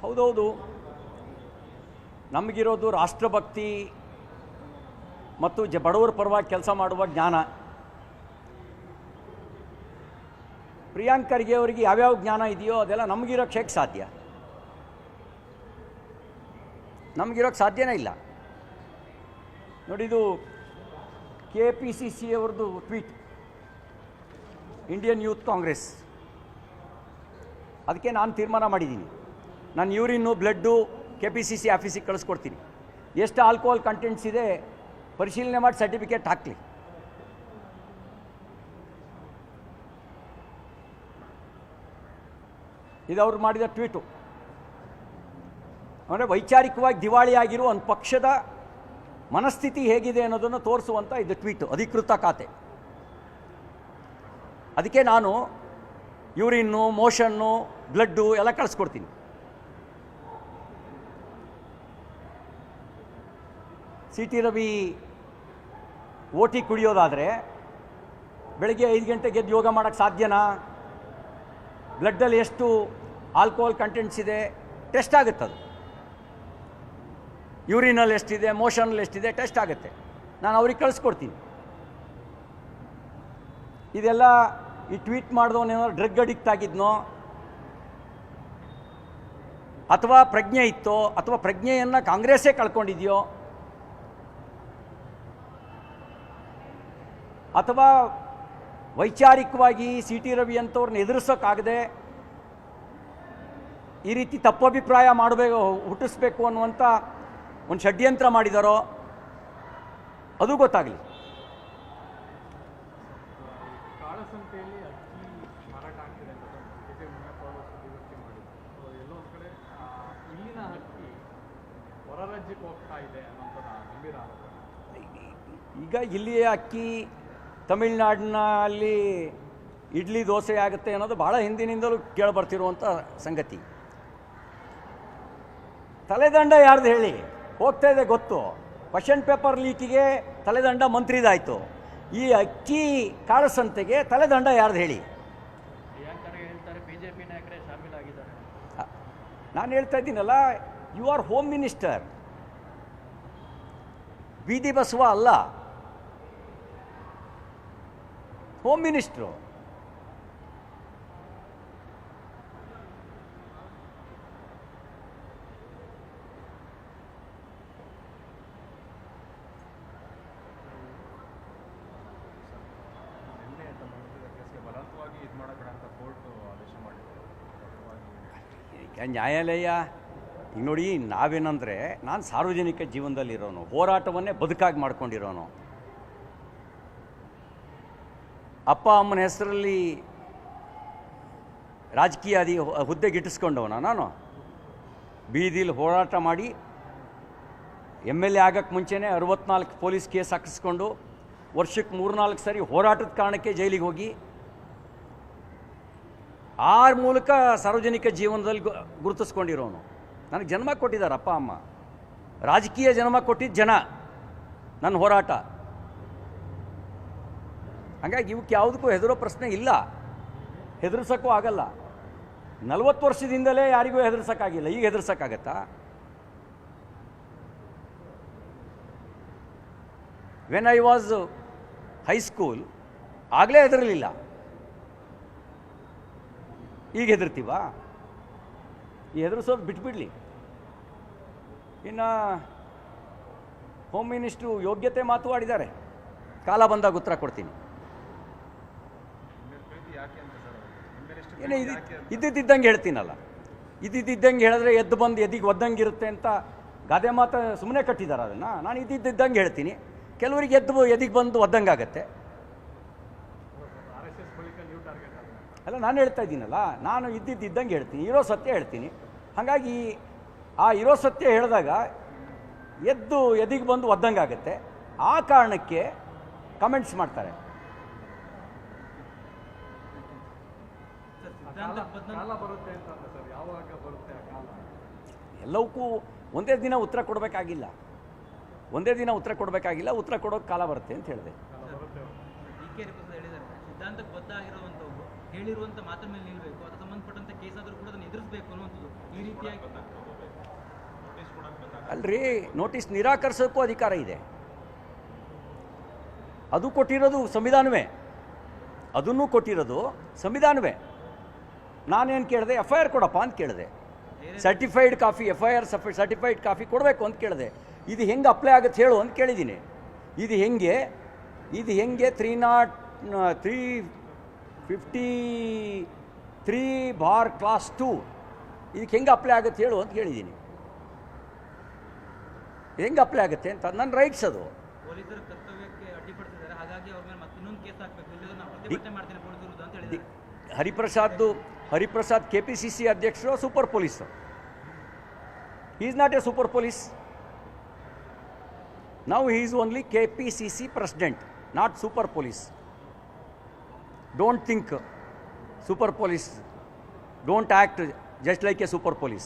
ಹೌದೌದು, ನಮಗಿರೋದು ರಾಷ್ಟ್ರಭಕ್ತಿ ಮತ್ತು ಬಡವರ ಪರವಾಗಿ ಕೆಲಸ ಮಾಡುವ ಜ್ಞಾನ. ಪ್ರಿಯಾಂಕ್ ಖರ್ಗೆ ಅವರಿಗೆ ಯಾವ್ಯಾವ ಜ್ಞಾನ ಇದೆಯೋ ಅದೆಲ್ಲ ನಮಗಿರೋಕ್ಕೆ ಹೇಗೆ ಸಾಧ್ಯ? ನಮಗಿರೋಕ್ಕೆ ಸಾಧ್ಯನೇ ಇಲ್ಲ. ನೋಡಿ, ಇದು KPCC ಅವ್ರದ್ದು ಟ್ವೀಟ್, ಇಂಡಿಯನ್ ಯೂತ್ ಕಾಂಗ್ರೆಸ್. ಅದಕ್ಕೆ ನಾನು ತೀರ್ಮಾನ ಮಾಡಿದ್ದೀನಿ, ನಾನು ಯೂರಿನ್ನು ಬ್ಲಡ್ಡು KPCC ಆಫೀಸಿಗೆ ಕಳಿಸ್ಕೊಡ್ತೀನಿ. ಎಷ್ಟು ಆಲ್ಕೋಹಾಲ್ ಕಂಟೆಂಟ್ಸ್ ಇದೆ ಪರಿಶೀಲನೆ ಮಾಡಿ ಸರ್ಟಿಫಿಕೇಟ್ ಹಾಕಲಿ. ಇದು ಅವ್ರು ಮಾಡಿದ ಟ್ವೀಟು. ಅಂದರೆ ವೈಚಾರಿಕವಾಗಿ ದಿವಾಳಿಯಾಗಿರುವ ಒಂದು ಪಕ್ಷದ ಮನಸ್ಥಿತಿ ಹೇಗಿದೆ ಅನ್ನೋದನ್ನು ತೋರಿಸುವಂಥ ಇದು ಟ್ವೀಟು, ಅಧಿಕೃತ ಖಾತೆ. ಅದಕ್ಕೆ ನಾನು ಯೂರಿನ್ನು, ಮೋಷನ್ನು, ಬ್ಲಡ್ಡು ಎಲ್ಲ ಕಳಿಸ್ಕೊಡ್ತೀನಿ. CT ರವಿ ಓಟಿ ಕುಡಿಯೋದಾದರೆ ಬೆಳಗ್ಗೆ 5 ಗಂಟೆಗೆ ಎದ್ದು ಯೋಗ ಮಾಡೋಕ್ಕೆ ಸಾಧ್ಯನಾ? ಬ್ಲಡ್ಡಲ್ಲಿ ಎಷ್ಟು ಆಲ್ಕೋಹಾಲ್ ಕಂಟೆಂಟ್ಸ್ ಇದೆ ಟೆಸ್ಟ್ ಆಗುತ್ತದು. ಯೂರಿನಲ್ಲಿ ಎಷ್ಟಿದೆ, ಮೋಷನಲ್ಲಿ ಎಷ್ಟಿದೆ ಟೆಸ್ಟ್ ಆಗುತ್ತೆ. ನಾನು ಅವ್ರಿಗೆ ಕಳಿಸ್ಕೊಡ್ತೀನಿ. ಇದೆಲ್ಲ ಈ ಟ್ವೀಟ್ ಮಾಡಿದವನೇನಾದ್ರು ಡ್ರಗ್ ಅಡಿಕ್ಟ್ ಆಗಿದ್ನೋ, ಅಥವಾ ಪ್ರಜ್ಞೆ ಇತ್ತೋ, ಅಥವಾ ಪ್ರಜ್ಞೆಯನ್ನು ಕಾಂಗ್ರೆಸ್ಸೇ ಕಳ್ಕೊಂಡಿದೆಯೋ, ಅಥವಾ ವೈಚಾರಿಕವಾಗಿ CT ರವಿ ಅಂಥವ್ರನ್ನ ಎದುರಿಸೋಕ್ಕಾಗದೆ ಈ ರೀತಿ ತಪ್ಪಭಿಪ್ರಾಯ ಮಾಡಬೇಕು, ಹುಟ್ಟಿಸ್ಬೇಕು ಅನ್ನುವಂಥ ಒಂದು ಷಡ್ಯಂತ್ರ ಮಾಡಿದಾರೋ ಅದು ಗೊತ್ತಾಗಲಿ. ಕಾಳಸಂತೆಯಲ್ಲಿ ಅಕ್ಕಿ ಮಾರಾಟ ಆಗ್ತಿದೆ ಅಂತ ಎಲ್ಲೋ ಒಂದು ಕಡೆ ಇಲ್ಲಿನ ಅಕ್ಕಿ ಹೊರ ರಾಜ್ಯಕ್ಕೆ ಹೋಗ್ತಾ ಇದೆ ಅನ್ನೋಂಥದ್ದು ಗಂಭೀರ ಆರೋಪ. ಈಗ ಇಲ್ಲಿಯ ಅಕ್ಕಿ ತಮಿಳ್ನಾಡಿನಲ್ಲಿ ಇಡ್ಲಿ ದೋಸೆ ಆಗುತ್ತೆ ಅನ್ನೋದು ಭಾಳ ಹಿಂದಿನಿಂದಲೂ ಕೇಳಿಬರ್ತಿರುವಂಥ ಸಂಗತಿ. ತಲೆದಂಡ ಯಾರ್ದು ಹೇಳಿ? ಹೋಗ್ತಾ ಇದೆ ಗೊತ್ತು. ಕ್ವಶನ್ ಪೇಪರ್ ಲೀಕಿಗೆ ತಲೆದಂಡ ಮಂತ್ರಿದಾಯಿತು. ಈ ಅಕ್ಕಿ ಕಾಳಸಂತೆಗೆ ತಲೆದಂಡ ಯಾರ್ದು ಹೇಳಿ? ಹೇಳ್ತಾರೆ BJP ನಾಯಕರೇ ಶಾಮೀಲಾಗಿದ್ದಾರೆ. ನಾನು ಹೇಳ್ತಾ ಇದ್ದೀನಲ್ಲ, ಯು ಆರ್ ಹೋಮ್ ಮಿನಿಸ್ಟರ್, ಬೀದಿ ಬಸವ ಅಲ್ಲ, ಹೋಮ್ ಮಿನಿಸ್ಟ್ರು. ಬಲವಂತವಾಗಿ ಇದು ಮಾಡೋಣ ಅಂತ ಕೋರ್ಟ್ ಆದೇಶ ಮಾಡಿದ್ರು. ಈಗ ನ್ಯಾಯಾಲಯ ಈಗ ನೋಡಿ, ನಾವೇನಂದರೆ, ನಾನು ಸಾರ್ವಜನಿಕ ಜೀವನದಲ್ಲಿರೋನು, ಹೋರಾಟವನ್ನೇ ಬದುಕಾಗಿ ಮಾಡ್ಕೊಂಡಿರೋನು. ಅಪ್ಪ ಅಮ್ಮನ ಹೆಸರಲ್ಲಿ ರಾಜಕೀಯ ಹುದ್ದೆಗಿಟ್ಟಿಸ್ಕೊಂಡವನ ನಾನು. ಬೀದಿಲಿ ಹೋರಾಟ ಮಾಡಿ MLA ಆಗಕ್ಕೆ ಮುಂಚೆನೇ 64 ಪೊಲೀಸ್ ಕೇಸ್ ಹಾಕಿಸ್ಕೊಂಡು ವರ್ಷಕ್ಕೆ 3-4 ಸರಿ ಹೋರಾಟದ ಕಾರಣಕ್ಕೆ ಜೈಲಿಗೆ ಹೋಗಿ ಆ ಮೂಲಕ ಸಾರ್ವಜನಿಕ ಜೀವನದಲ್ಲಿ ಗುರುತಿಸ್ಕೊಂಡಿರೋನು. ನನಗೆ ಜನ್ಮ ಕೊಟ್ಟಿದ್ದಾರೆ ಅಪ್ಪ ಅಮ್ಮ, ರಾಜಕೀಯ ಜನ್ಮ ಕೊಟ್ಟಿದ್ದ ಜನ, ನನ್ನ ಹೋರಾಟ. ಹಾಗಾಗಿ ಇವಕ್ಕೆ ಯಾವುದಕ್ಕೂ ಹೆದರೋ ಪ್ರಶ್ನೆ ಇಲ್ಲ, ಹೆದರ್ಸೋಕ್ಕೂ ಆಗಲ್ಲ. 40 ವರ್ಷದಿಂದಲೇ ಯಾರಿಗೂ ಹೆದರ್ಸೋಕ್ಕಾಗಿಲ್ಲ, ಈಗ ಹೆದರ್ಸೋಕ್ಕಾಗತ್ತಾ? ವೆನ್ ಐ ವಾಸ್ ಹೈಸ್ಕೂಲ್ ಆಗಲೇ ಹೆದರಲಿಲ್ಲ, ಈಗ ಹೆದರ್ತೀವಾ? ಈ ಹೆದರ್ಸೋದು ಬಿಟ್ಬಿಡಲಿ. ಇನ್ನು ಹೋಮ್ ಮಿನಿಸ್ಟ್ರು ಯೋಗ್ಯತೆ ಮಾತು ಆಡಿದ್ದಾರೆ, ಕಾಲ ಬಂದಾಗ ಉತ್ತರ ಕೊಡ್ತೀನಿ. ಏನೇ ಇದ್ದಿದ್ದಂಗೆ ಹೇಳ್ತೀನಲ್ಲ, ಇದ್ದಿದ್ದಂಗೆ ಹೇಳಿದ್ರೆ ಎದ್ದು ಬಂದು ಎದಿಗೆ ಒದ್ದಂಗೆ ಇರುತ್ತೆ ಅಂತ ಗಾದೆ ಮಾತು ಸುಮ್ಮನೆ ಕಟ್ಟಿದ್ದಾರೆ. ಅದನ್ನು ನಾನು ಇದ್ದಿದ್ದಂಗೆ ಹೇಳ್ತೀನಿ. ಕೆಲವರಿಗೆ ಎದಿಗೆ ಬಂದು ಒದ್ದಂಗೆ ಆಗುತ್ತೆ. ಅಲ್ಲ, ನಾನು ಹೇಳ್ತಾ ಇದ್ದೀನಲ್ಲ, ನಾನು ಇದ್ದಿದ್ದಂಗೆ ಹೇಳ್ತೀನಿ, ಇರೋ ಸತ್ಯ ಹೇಳ್ತೀನಿ. ಹಾಗಾಗಿ ಆ ಇರೋ ಸತ್ಯ ಹೇಳಿದಾಗ ಎದಿಗೆ ಬಂದು ಒದ್ದಂಗೆ ಆಗುತ್ತೆ. ಆ ಕಾರಣಕ್ಕೆ ಕಮೆಂಟ್ಸ್ ಮಾಡ್ತಾರೆ. ಎಲ್ಲವಕ್ಕೂ ಒಂದೇ ದಿನ ಉತ್ತರ ಕೊಡಬೇಕಾಗಿಲ್ಲ, ಉತ್ತರ ಕೊಡೋಕೆ ಕಾಲ ಬರುತ್ತೆ ಅಂತ ಹೇಳಿದೆ. ಸಿದ್ಧಾಂತಕ್ಕೆ ಬದ್ಧ ಆಗಿರುವಂಥವ್ರು ಹೇಳಿರುವಂಥ ಮಾತ್ರ ಮೇಲೆ ನಿಲ್ಲಬೇಕು, ಅದು ಸಂಬಂಧಪಟ್ಟಂಥ ಕೇಸ್ ಆದರೂ ಕೂಡ ಅದನ್ನು ಎದುರಿಸಬೇಕು. ನಿಲ್ಲಿಸಬೇಕು ಅನ್ನುವಂಥದ್ದು ಈ ರೀತಿಯಾಗಿ ಅಲ್ರಿ ನೋಟಿಸ್ ನಿರಾಕರಿಸೋಕ್ಕೂ ಅಧಿಕಾರ ಇದೆ. ಅದು ಕೊಟ್ಟಿರೋದು ಸಂವಿಧಾನವೇ, ಅದನ್ನು ಕೊಟ್ಟಿರೋದು ಸಂವಿಧಾನವೇ. ನಾನೇನು ಕೇಳಿದೆ, FIR ಕೊಡಪ್ಪ ಅಂತ ಕೇಳಿದೆ. Certified coffee FIR certified coffee ಕೊಡಬೇಕು ಅಂತ ಕೇಳಿದೆ. ಇದು ಹೆಂಗೆ ಅಪ್ಲೈ ಆಗುತ್ತೆ ಹೇಳು ಅಂತ ಕೇಳಿದ್ದೀನಿ. ಇದು ಹೆಂಗೆ 353/2 ಇದಕ್ಕೆ ಹೆಂಗೆ ಅಪ್ಲೈ ಆಗುತ್ತೆ ಹೇಳು ಅಂತ ಕೇಳಿದ್ದೀನಿ. ಹೆಂಗೆ ಅಪ್ಲೈ ಆಗುತ್ತೆ ಅಂತ ನನ್ನ ರೈಟ್ಸ್ ಅದು. ಪೊಲೀಸರ ಕರ್ತವ್ಯಕ್ಕೆ ಅಡ್ಡಿಪಡಿಸಿದ್ದಾರೆ, ಹಾಗಾಗಿ ಅವ್ರ ಮೇಲೆ ಮತ್ತೆ ಇನ್ನೊಂದು ಕೇಸ್ ಹಾಕಬೇಕು, ಇಲ್ಲದ್ರೆ ನಾನು ಪ್ರತಿಭಟನೆ ಮಾಡ್ತೀನಿ ಪೊಲೀಸರು ಅಂತ ಹೇಳಿದ್ದಾರೆ. ಹರಿಪ್ರಸಾದ್ KPCC ಅಧ್ಯಕ್ಷರು super police. he is not a super police. Now he is only KPCC president, not super police. Don't think super police, don't act just like a super police.